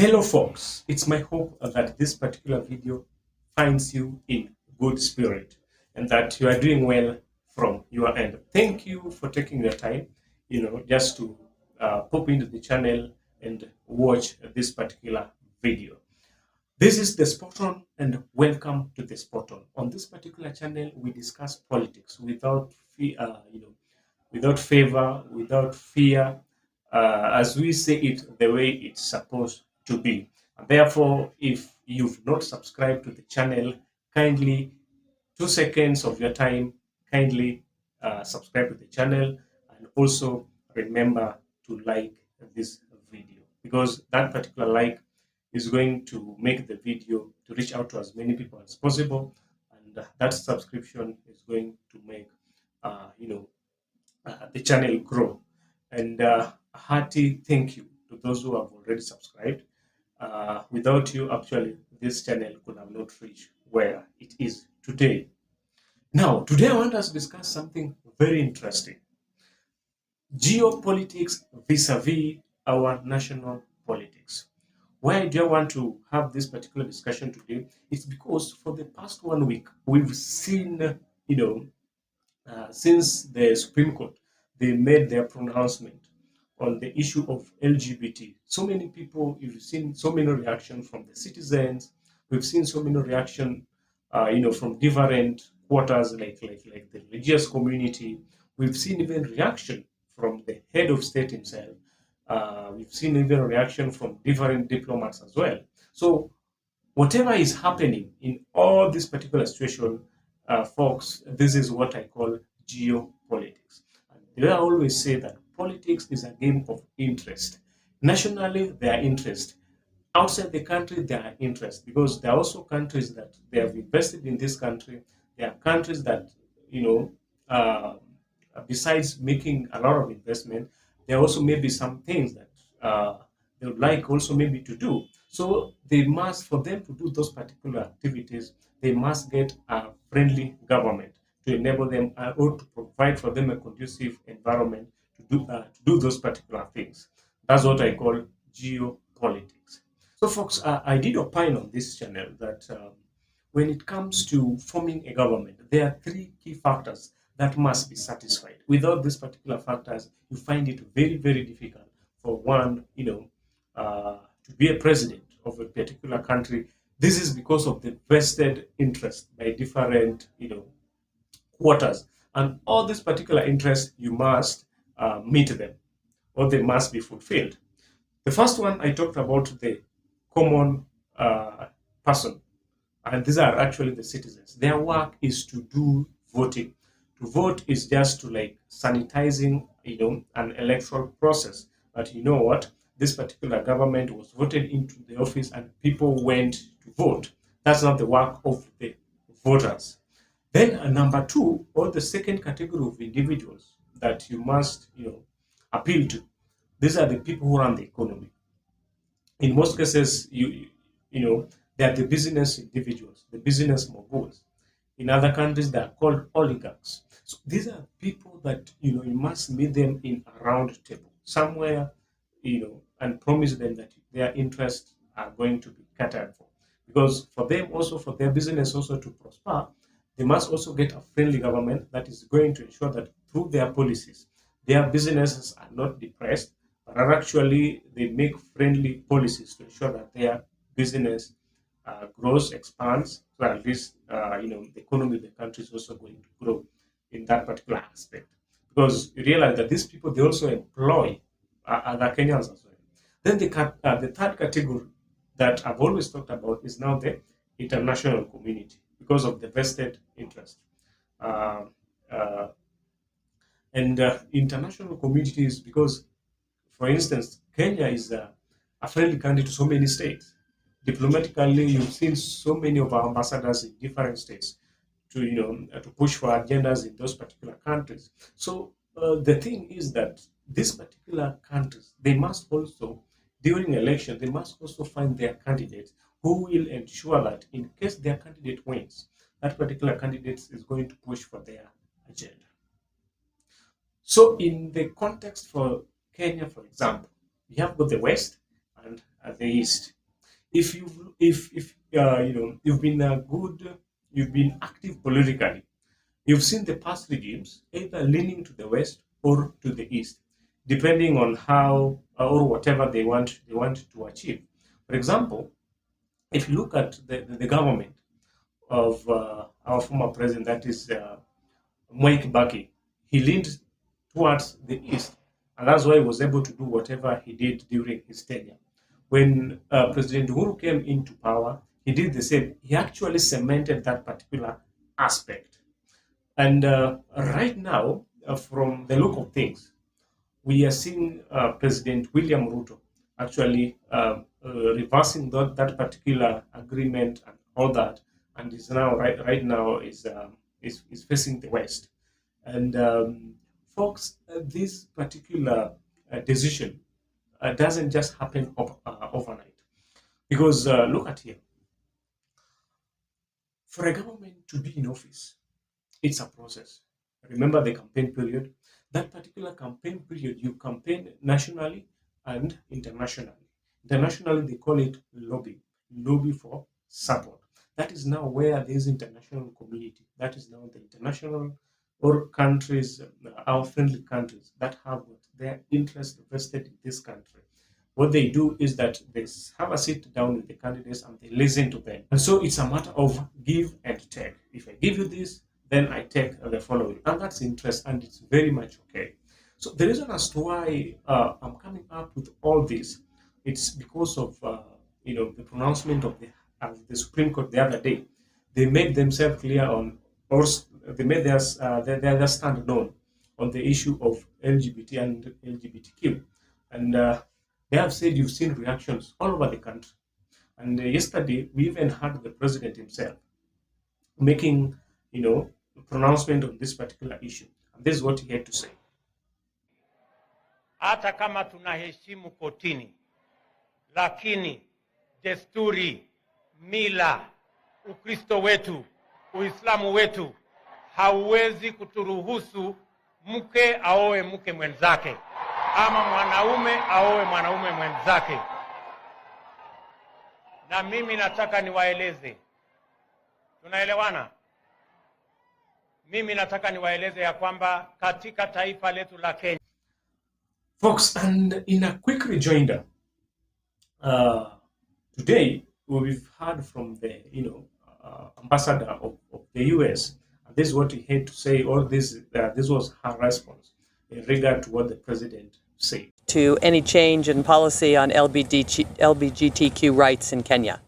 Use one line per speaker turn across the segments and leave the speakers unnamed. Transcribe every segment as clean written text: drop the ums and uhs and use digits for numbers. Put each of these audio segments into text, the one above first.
Hello folks, it's my hope that this particular video finds you in good spirit and that you are doing well from your end. Thank you for taking your time, just to pop into the channel and watch this particular video. This is the Spot On and welcome to the Spot On. On this particular channel, we discuss politics without without favor, without fear, as we say it the way it's supposed to be. And therefore, if you've not subscribed to the channel, kindly 2 seconds of your time, kindly subscribe to the channel, and also remember to like this video, because that particular like is going to make the video to reach out to as many people as possible, and that subscription is going to make the channel grow. And a hearty thank you to those who have already subscribed. Without you, actually, this channel could have not reached where it is today. Now, today I want us to discuss something very interesting: geopolitics vis-a-vis our national politics. Why do I want to have this particular discussion today? It's because for the past 1 week, we've seen, since the Supreme Court, they made their pronouncement on the issue of LGBT. So many people, you've seen so many reactions from the citizens. We've seen so many reactions, from different quarters, like the religious community. We've seen even reaction from the head of state himself. We've seen even reaction from different diplomats as well. So whatever is happening in all this particular situation, folks, this is what I call geopolitics. And they always say that politics is a game of interest. Nationally, there are interest. Outside the country, there are interest, because there are also countries that they have invested in this country. There are countries that, besides making a lot of investment, there also may be some things that they would like also maybe to do. So they must, for them to do those particular activities, they must get a friendly government to enable them, or to provide for them a conducive environment to do those particular things. That's what I call geopolitics. So, folks, I did opine on this channel that when it comes to forming a government, there are three key factors that must be satisfied. Without these particular factors, you find it very, very difficult for one, to be a president of a particular country. This is because of the vested interest by different, quarters, and all these particular interests you must meet them, or they must be fulfilled. The first one I talked about, the common person, and these are actually the citizens. Their work is to do voting. To vote is just to like sanitizing, an electoral process. But you know what? This particular government was voted into the office, and people went to vote. That's not the work of the voters. Then number two, or the second category of individuals that you must, appeal to. These are the people who run the economy. In most cases, they are the business individuals, the business moguls. In other countries, they are called oligarchs. So these are people that you must meet them in a round table somewhere, and promise them that their interests are going to be catered for. Because for them also, for their business also to prosper, they must also get a friendly government that is going to ensure that through their policies, their businesses are not depressed, but are actually they make friendly policies to ensure that their business grows, expands, so at least the economy of the country is also going to grow in that particular aspect. Because you realize that these people, they also employ other Kenyans as well. Then the third category that I've always talked about is now the international community, because of the vested interest. Uh, uh, and international communities, because, for instance, Kenya is a friendly country to so many states. Diplomatically, you've seen so many of our ambassadors in different states to to push for agendas in those particular countries. So the thing is that these particular countries, they must also, during election, they must also find their candidates who will ensure that in case their candidate wins, that particular candidate is going to push for their agenda. So in the context for Kenya, for example, we have got the West, and the East. If you've been you've been active politically, you've seen the past regimes either leaning to the West or to the East, depending on how or whatever they want to achieve. For example, if you look at the government of our former president, that is Mwai Kibaki, he leaned towards the East, and that's why he was able to do whatever he did during his tenure. When President Uhuru came into power, he did the same. He actually cemented that particular aspect. And right now, from the look of things, we are seeing President William Ruto actually reversing that particular agreement and all that, and is now right now is facing the West. And folks, this particular decision doesn't just happen overnight, because look at here. For a government to be in office, it's a process. Remember the campaign period? That particular campaign period, you campaign nationally and internationally. Internationally, they call it lobby for support. That is now where there is international community. That is now the international or countries, our friendly countries that have their interest vested in this country. What they do is that they have a sit down with the candidates and they listen to them. And so it's a matter of give and take. If I give you this, then I take the following. And that's interest, and it's very much okay. So the reason as to why I'm coming up with all this, it's because of the pronouncement of the Supreme Court the other day. They made themselves clear on, or they made their stand known on the issue of LGBT and LGBTQ, and they have said you've seen reactions all over the country. And yesterday we even had the president himself making pronouncement on this particular issue, and this is what he had to say.
Hata kama tunaheshimu kotini, lakini desturi, mila, Ukristo wetu, Uislamu wetu hauwezi kuturuhusu mke aoe mke mwenzake ama mwanaume aoe mwanaume mwenzake. Na mimi nataka niwaeleze, tunaelewana? Mimi nataka niwaeleze ya kwamba katika taifa letu la Kenya.
Folks, and in a quick rejoinder, today we've heard from the ambassador of the US, and this is what he had to say, or this was her response in regard to what the president said.
To any change in policy on LGBTQ rights in Kenya.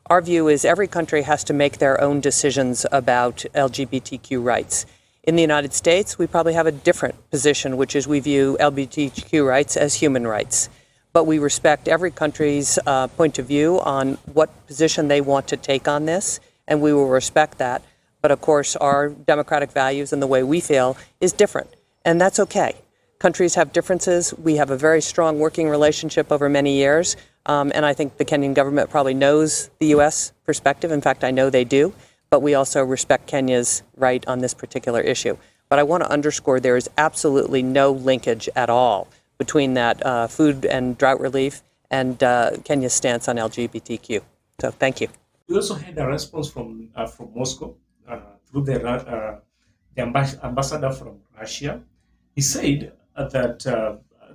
Our view is every country has to make their own decisions about LGBTQ rights. In the United States, we probably have a different position, which is we view LGBTQ rights as human rights. But we respect every country's point of view on what position they want to take on this, and we will respect that. But of course, our democratic values and the way we feel is different, and that's okay. Countries have differences. We have a very strong working relationship over many years, and I think the Kenyan government probably knows the U.S. perspective. In fact, I know they do, but we also respect Kenya's right on this particular issue. But I want to underscore there is absolutely no linkage at all between that food and drought relief and Kenya's stance on LGBTQ. So thank you.
We also had a response from Moscow through the ambassador from Russia. He said that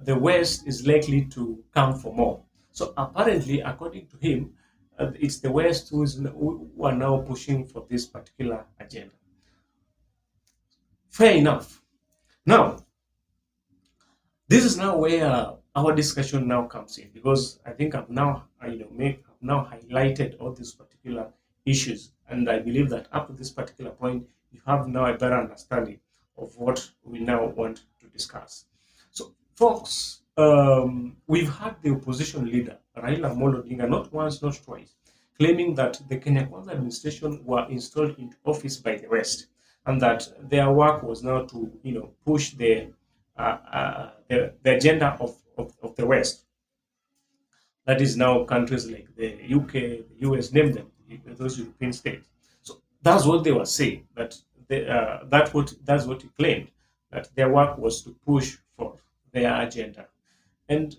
the West is likely to come for more. So apparently, according to him, it's the West who are now pushing for this particular agenda. Fair enough. Now, this is now where our discussion now comes in, because I think I've now highlighted all these particular issues, and I believe that up to this particular point, you have now a better understanding of what we now want to discuss. So, folks, we've had the opposition leader Raila Amolo Odinga not once, not twice, claiming that the Kenya Kwanza administration were installed into office by the West, and that their work was now to push the agenda of the West. That is now countries like the UK, the US, name them, those European states. So that's what they were saying, that that's what he claimed, that their work was to push for their agenda. And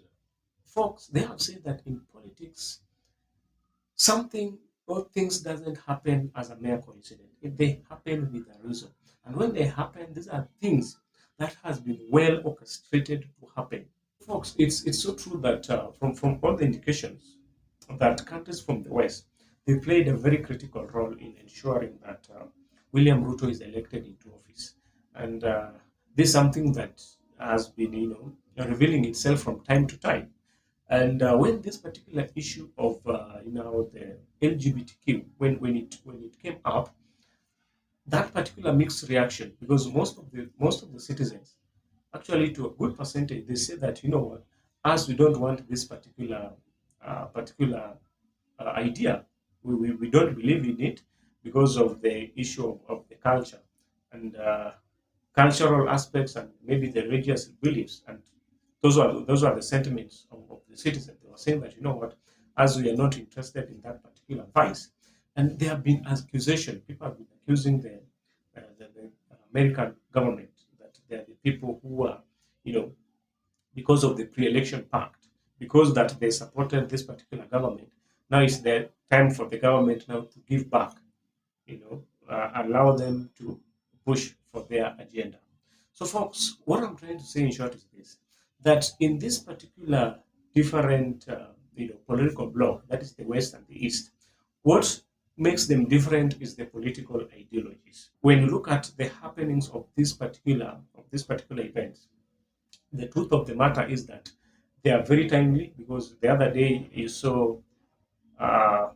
folks, they have said that in politics, politics, something or things doesn't happen as a mere coincidence. If they happen with a reason, and when they happen, these are things that has been well orchestrated to happen. Folks, it's so true that from all the indications that countries from the West, they played a very critical role in ensuring that William Ruto is elected into office, and this is something that has been, revealing itself from time to time. And when this particular issue of the LGBTQ, when it came up, that particular mixed reaction, because most of the citizens, actually to a good percentage, they say that, what, as we don't want this particular idea, we don't believe in it because of the issue of the culture and cultural aspects and maybe the religious beliefs. And those are the sentiments of the citizens. They were saying that, what, as we are not interested in that particular vice, and there have been accusation. People have been accusing the American government that they are the people who are, you know, because of the pre-election pact, because that they supported this particular government. Now it's the time for the government now to give back, allow them to push for their agenda. So, folks, what I'm trying to say in short is this: that in this particular different, political bloc, that is the West and the East, what makes them different is the political ideologies. When you look at the happenings of this particular events, the truth of the matter is that they are very timely, because the other day you saw uh,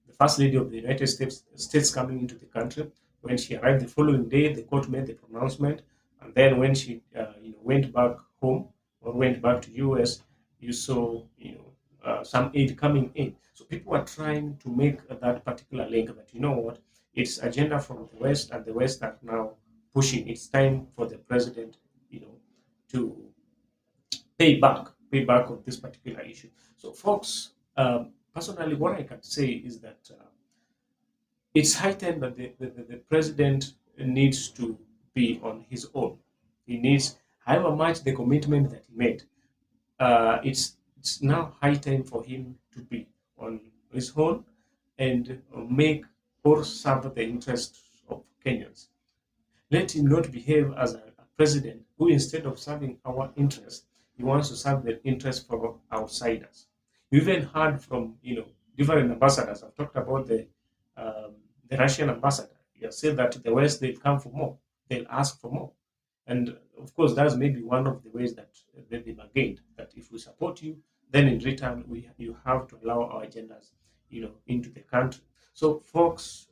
the First Lady of the United States coming into the country. When she arrived the following day, the court made the pronouncement, and then when she went back home or went back to US, you saw some aid coming in. So people are trying to make that particular link that, what, it's agenda from the West, and the West are now pushing. It's time for the president, to pay back on this particular issue. So, folks, personally, what I can say is that it's high time that the president needs to be on his own. He needs, however much the commitment that he made, it's now high time for him to be on his own and make or serve the interests of Kenyans. Let him not behave as a president who, instead of serving our interests, he wants to serve the interests for outsiders. You even heard from different ambassadors. I've talked about the Russian ambassador. He has said that the West, they'll come for more, they'll ask for more, and of course that's maybe one of the ways that they bargained. That if we support you, then in return you have to allow our agendas, into the country. So, folks,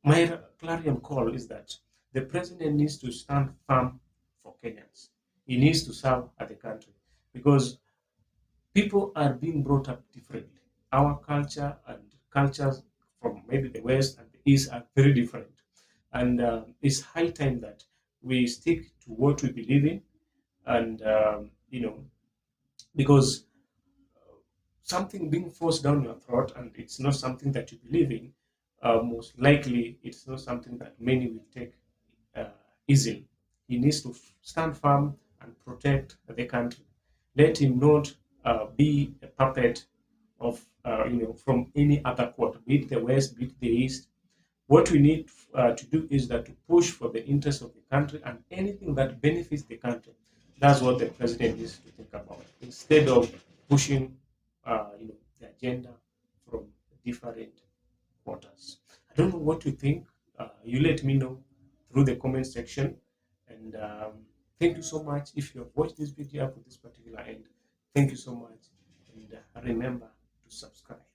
my clarion call is that the president needs to stand firm for Kenyans. He needs to serve at the country, because people are being brought up differently. Our culture and cultures from maybe the West and the East are very different. And it's high time that we stick to what we believe in. And, because something being forced down your throat and it's not something that you believe in, most likely it's not something that many will take uh, easily. He needs to stand firm and protect the country. Let him not be a puppet of, from any other court, be it the West, be it the East. What we need to do is that to push for the interest of the country and anything that benefits the country. That's what the president needs to think about, instead of pushing, the agenda from different quarters. I don't know what you think. You let me know through the comment section. And thank you so much. If you have watched this video up to this particular end, thank you so much. And remember to subscribe.